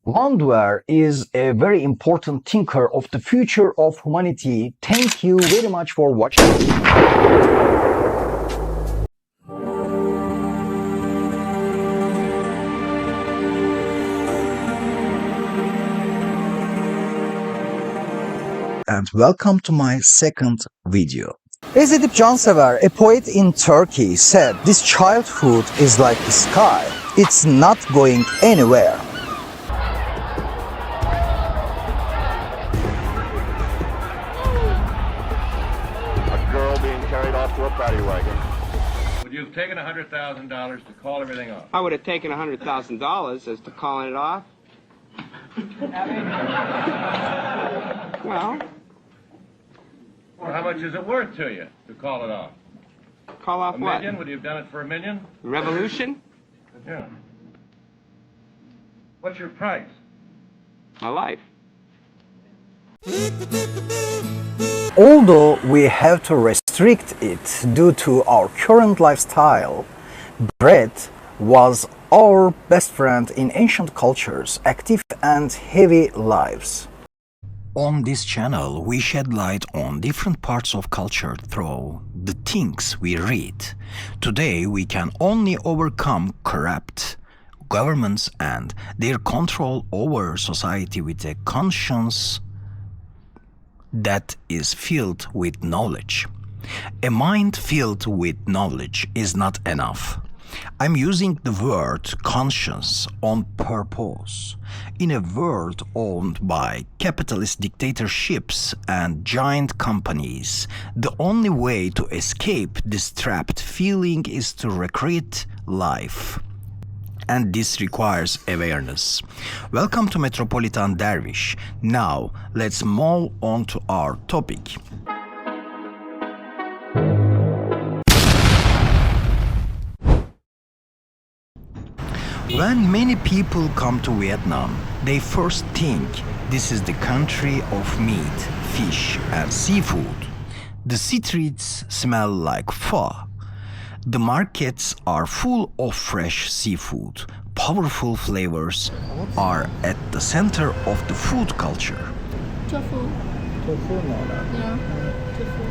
Landwehr is a very important thinker of the future of humanity. Thank you very much for watching. And welcome to my second video. Ezedip Cansever, a poet in Turkey, said, "This childhood is like the sky. It's not going anywhere." To a paddy wagon. Would you have taken $100,000 to call everything off? I would have taken $100,000 as to calling it off. Well, How much is it worth to you to call it off? call off A what? million? Would you have done it for $1 million? Revolution? Yeah. What's your price? My life. Although we have to restrict it due to our current lifestyle, bread was our best friend in ancient cultures, active and heavy lives. On this channel, we shed light on different parts of culture through the things we read. Today, we can only overcome corrupt governments and their control over society with a conscience that is filled with knowledge. A mind filled with knowledge is not enough. I'm using the word conscience on purpose. In a world owned by capitalist dictatorships and giant companies, the only way to escape this trapped feeling is to recreate life. And this requires awareness. Welcome to Metropolitan Dervish. Now, let's move on to our topic. When many people come to Vietnam, they first think this is the country of meat, fish, and seafood. The streets smell like pho. The markets are full of fresh seafood. Powerful flavors are at the center of the food culture. Tofu. Yeah, tofu.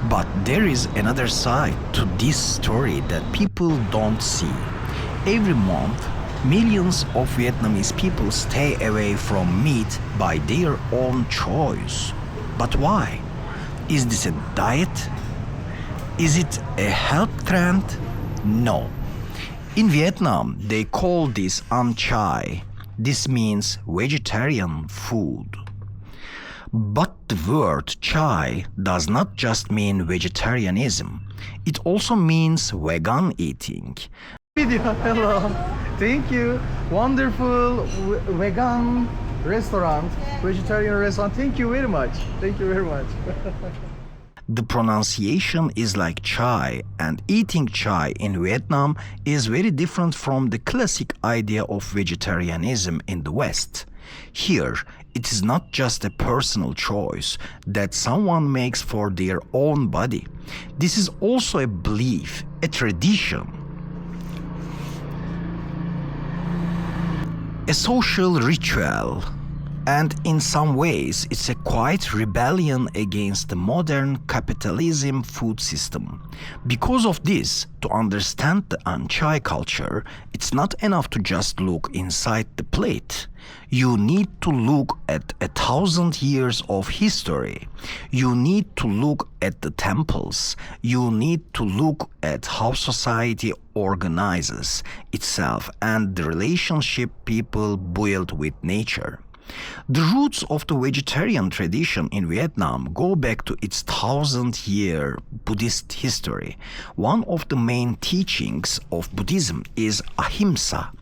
But there is another side to this story that people don't see. Every month, millions of Vietnamese people stay away from meat by their own choice. But why? Is this a diet? Is it a health trend? No. In Vietnam, they call this An Chay. This means vegetarian food. But the word Chay does not just mean vegetarianism. It also means vegan eating. Hello, thank you. Wonderful vegan restaurant, vegetarian restaurant. Thank you very much. Thank you very much. The pronunciation is like chai, and eating chai in Vietnam is very different from the classic idea of vegetarianism in the West. Here, it is not just a personal choice that someone makes for their own body. This is also a belief, a tradition, a social ritual. And in some ways, it's a quiet rebellion against the modern capitalism food system. Because of this, to understand the An Chay culture, it's not enough to just look inside the plate. You need to look at 1,000 years of history. You need to look at the temples. You need to look at how society organizes itself and the relationship people build with nature. The roots of the vegetarian tradition in Vietnam go back to its 1,000-year Buddhist history. One of the main teachings of Buddhism is ahimsa.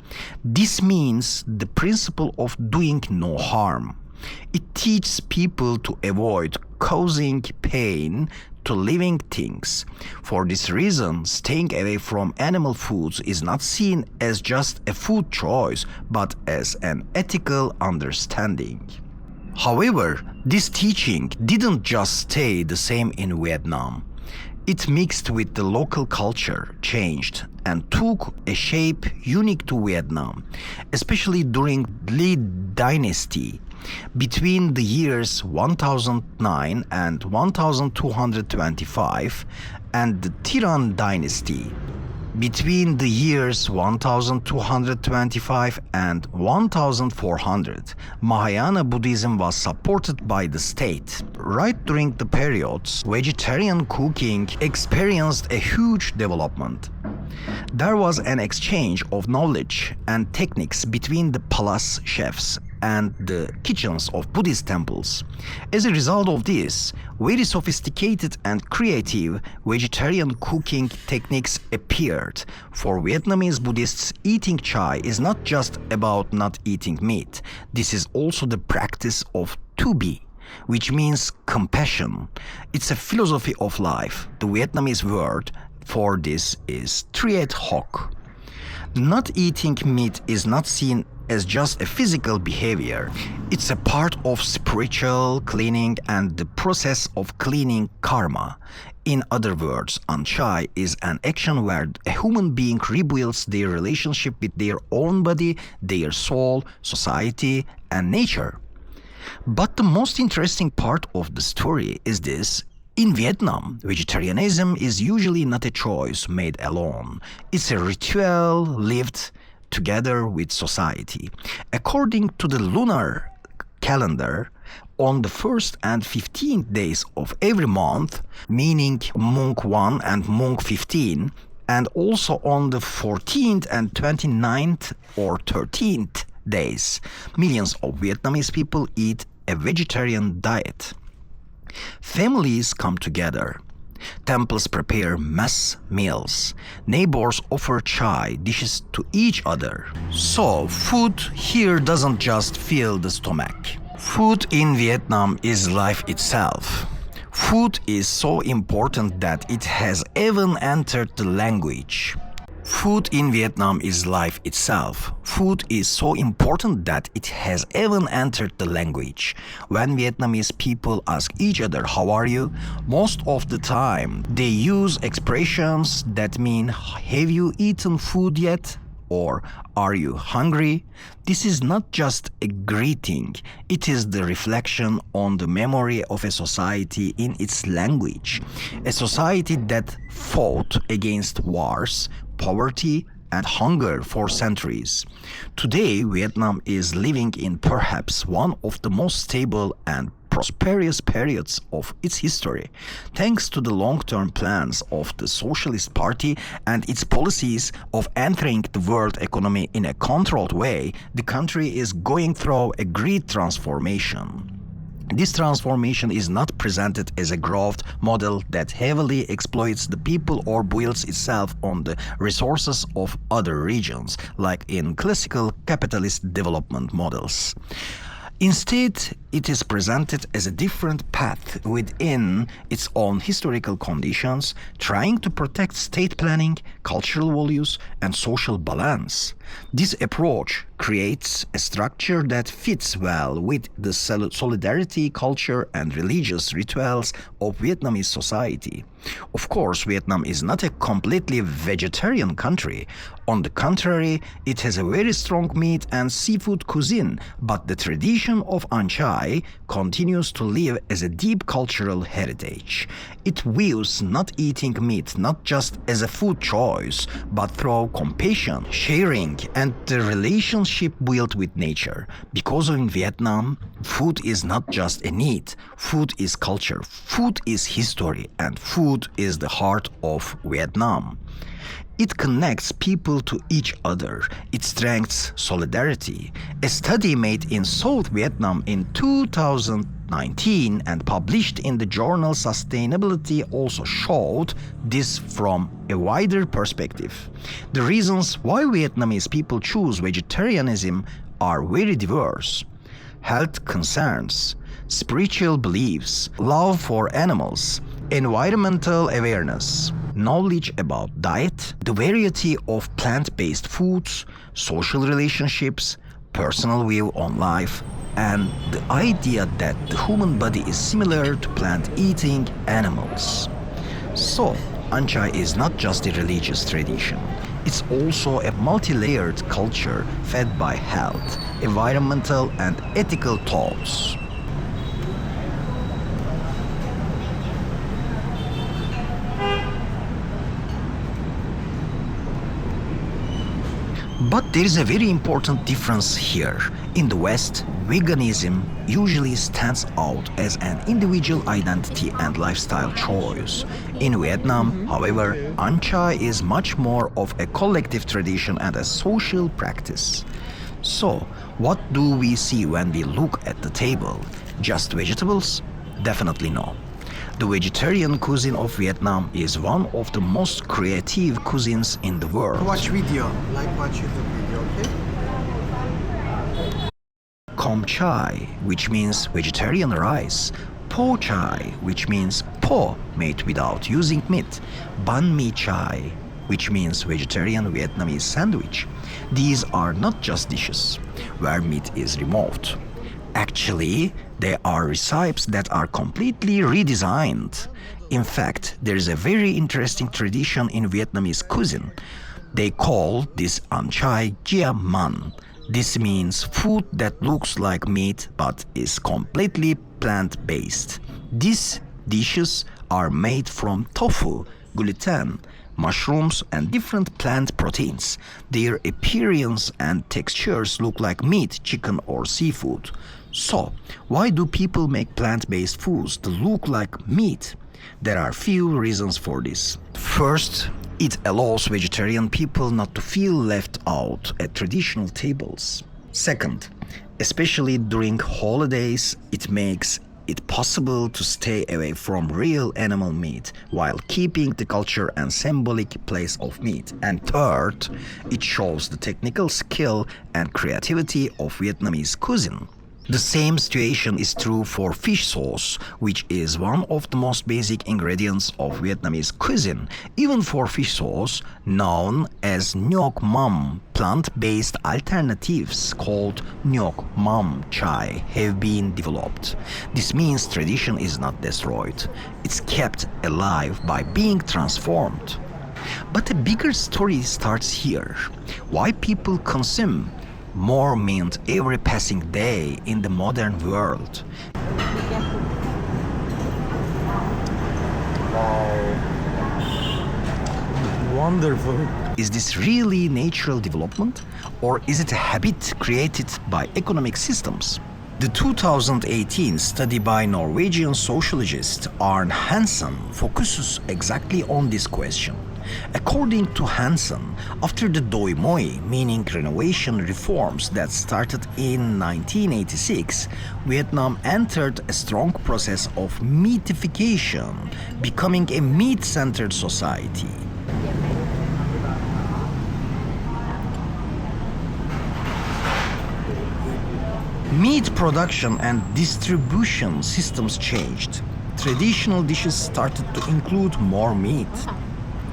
This means the principle of doing no harm. It teaches people to avoid causing pain to living things. For this reason, staying away from animal foods is not seen as just a food choice, but as an ethical understanding. However, this teaching didn't just stay the same in Vietnam. It mixed with the local culture, changed, and took a shape unique to Vietnam, especially during Le Dynasty. Between the years 1009 and 1225, and the Tiran Dynasty. Between the years 1225 and 1400, Mahayana Buddhism was supported by the state. Right during the periods, vegetarian cooking experienced a huge development. There was an exchange of knowledge and techniques between the palace chefs and the kitchens of Buddhist temples. As a result of this, very sophisticated and creative vegetarian cooking techniques appeared. For Vietnamese Buddhists, eating chai is not just about not eating meat. This is also the practice of to be, which means compassion. It's a philosophy of life. The Vietnamese word for this is triet hoc. Not eating meat is not seen as just a physical behavior. It's a part of spiritual cleaning and the process of cleaning karma. In other words, An Chay is an action where a human being rebuilds their relationship with their own body, their soul, society, and nature. But the most interesting part of the story is this. In Vietnam, vegetarianism is usually not a choice made alone. It's a ritual lived together with society. According to the lunar calendar, on the 1st and 15th days of every month, meaning Mung 1 and Mung 15, and also on the 14th and 29th or 13th days, millions of Vietnamese people eat a vegetarian diet. Families come together. Temples prepare mass meals. Neighbors offer chai dishes to each other. So, food here doesn't just fill the stomach. Food in Vietnam is life itself. Food is so important that it has even entered the language. Food in Vietnam is life itself. Food is so important that it has even entered the language. When Vietnamese people ask each other, "How are you?" most of the time they use expressions that mean, "Have you eaten food yet?" or "Are you hungry?" This is not just a greeting, it is the reflection on the memory of a society in its language. A society that fought against wars, poverty, and hunger for centuries. Today, Vietnam is living in perhaps one of the most stable and prosperous periods of its history. Thanks to the long-term plans of the Socialist Party and its policies of entering the world economy in a controlled way, the country is going through a great transformation. This transformation is not presented as a growth model that heavily exploits the people or builds itself on the resources of other regions, like in classical capitalist development models. Instead, it is presented as a different path within its own historical conditions, trying to protect state planning, cultural values, and social balance. This approach creates a structure that fits well with the solidarity, culture, and religious rituals of Vietnamese society. Of course, Vietnam is not a completely vegetarian country. On the contrary, it has a very strong meat and seafood cuisine, but the tradition of An Chay continues to live as a deep cultural heritage. It views not eating meat not just as a food choice, but through compassion, sharing, and the relationship built with nature. Because in Vietnam, food is not just a need, food is culture, food is history, and food is the heart of Vietnam. It connects people to each other. It strengthens solidarity. A study made in South Vietnam in 2019 and published in the journal Sustainability also showed this from a wider perspective. The reasons why Vietnamese people choose vegetarianism are very diverse. Health concerns, spiritual beliefs, love for animals, environmental awareness, knowledge about diet, the variety of plant-based foods, social relationships, personal view on life, and the idea that the human body is similar to plant-eating animals. So, An Chay is not just a religious tradition. It's also a multi-layered culture fed by health, environmental and ethical thoughts. But there is a very important difference here. In the West, veganism usually stands out as an individual identity and lifestyle choice. In Vietnam, however, An Chay is much more of a collective tradition and a social practice. So, what do we see when we look at the table? Just vegetables? Definitely no. The vegetarian cuisine of Vietnam is one of the most creative cuisines in the world. Watch video, like watch YouTube video, okay? An Chay, which means vegetarian rice, Po Chay, which means po made without using meat, Ban Mi Chay, which means vegetarian Vietnamese sandwich. These are not just dishes where meat is removed. Actually, they are recipes that are completely redesigned. In fact, there is a very interesting tradition in Vietnamese cuisine. They call this An Chay Gia Man. This means food that looks like meat but is completely plant-based. These dishes are made from tofu, gluten, mushrooms and different plant proteins. Their appearance and textures look like meat, chicken or seafood. So, why do people make plant-based foods to look like meat? There are few reasons for this. First, it allows vegetarian people not to feel left out at traditional tables. Second, especially during holidays, it makes it possible to stay away from real animal meat while keeping the culture and symbolic place of meat. And third, it shows the technical skill and creativity of Vietnamese cuisine. The same situation is true for fish sauce, which is one of the most basic ingredients of Vietnamese cuisine. Even for fish sauce, known as Ngoc Mam, plant-based alternatives called Ngoc Mam Chai have been developed. This means tradition is not destroyed. It's kept alive by being transformed. But a bigger story starts here. Why people consume more meat every passing day in the modern world. Wonderful. Is this really natural development, or is it a habit created by economic systems? The 2018 study by Norwegian sociologist Arne Hansen focuses exactly on this question. According to Hansen, after the Doi Moi, meaning renovation reforms that started in 1986, Vietnam entered a strong process of meatification, becoming a meat-centered society. Meat production and distribution systems changed. Traditional dishes started to include more meat.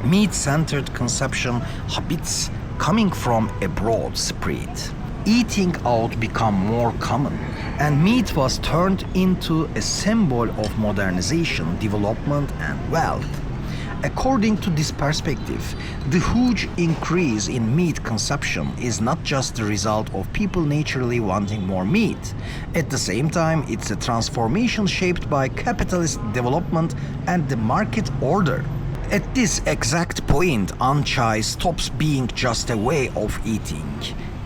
Meat-centered consumption habits coming from abroad spread. Eating out became more common, and meat was turned into a symbol of modernization, development, and wealth. According to this perspective, the huge increase in meat consumption is not just the result of people naturally wanting more meat. At the same time, it's a transformation shaped by capitalist development and the market order. At this exact point, An Chay stops being just a way of eating.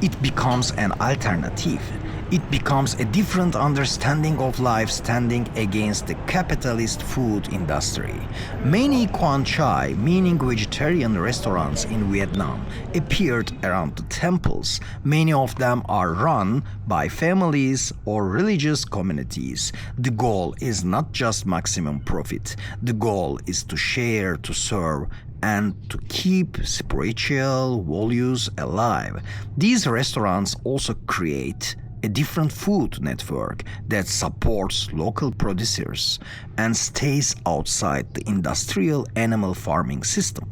It becomes an alternative. It becomes a different understanding of life standing against the capitalist food industry. Many An Chay, meaning vegetarian restaurants in Vietnam, appeared around the temples. Many of them are run by families or religious communities. The goal is not just maximum profit. The goal is to share, to serve, and to keep spiritual values alive. These restaurants also create a different food network that supports local producers and stays outside the industrial animal farming system.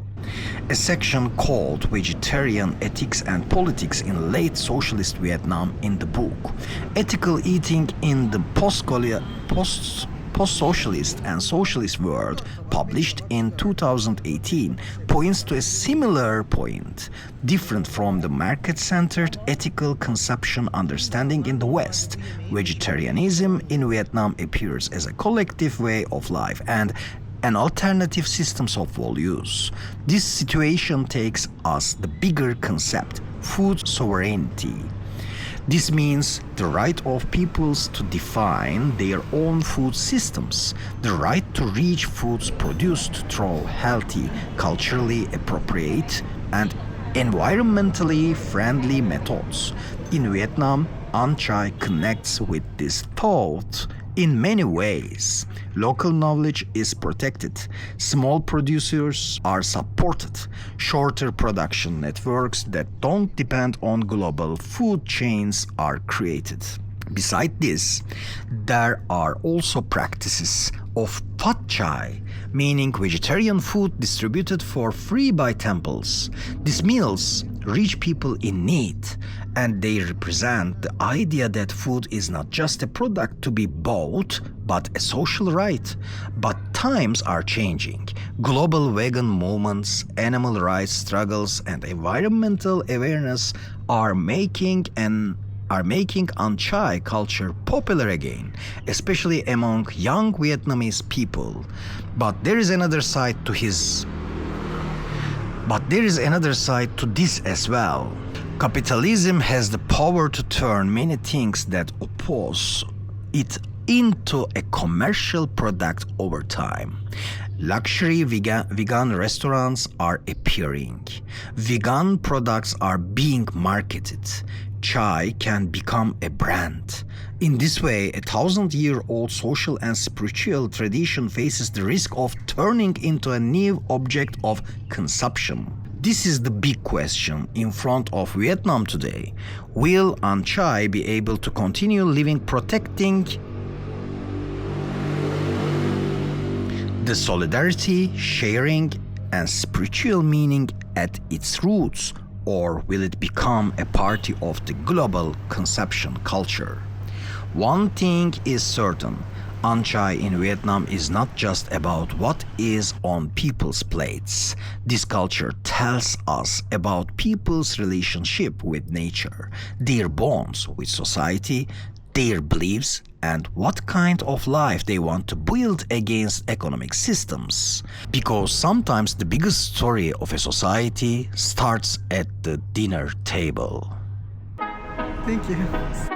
A section called Vegetarian Ethics and Politics in Late Socialist Vietnam in the book Ethical Eating in the Post-Socialist and Socialist World, published in 2018, points to a similar point, different from the market-centered ethical consumption understanding in the West. Vegetarianism in Vietnam appears as a collective way of life and an alternative systems of values. This situation takes us the bigger concept, food sovereignty. This means the right of peoples to define their own food systems, the right to reach foods produced through healthy, culturally appropriate, and environmentally friendly methods. In Vietnam, An Chay connects with this thought in many ways. Local knowledge is protected, small producers are supported, shorter production networks that don't depend on global food chains are created. Besides this, there are also practices of Pad Chai, meaning vegetarian food distributed for free by temples. These meals reach people in need, and they represent the idea that food is not just a product to be bought, but a social right. But times are changing. Global vegan movements, animal rights struggles, and environmental awareness are making An Chay culture popular again, especially among young Vietnamese people. But there is another side to this as well. Capitalism has the power to turn many things that oppose it into a commercial product over time. Luxury vegan restaurants are appearing. Vegan products are being marketed. Chai can become a brand. In this way, a 1,000-year-old social and spiritual tradition faces the risk of turning into a new object of consumption. This is the big question in front of Vietnam today. Will An Chay be able to continue living protecting the solidarity, sharing, and spiritual meaning at its roots, or will it become a party of the global consumption culture? One thing is certain, An Chay in Vietnam is not just about what is on people's plates. This culture tells us about people's relationship with nature, their bonds with society, their beliefs, and what kind of life they want to build against economic systems. Because sometimes the biggest story of a society starts at the dinner table. Thank you.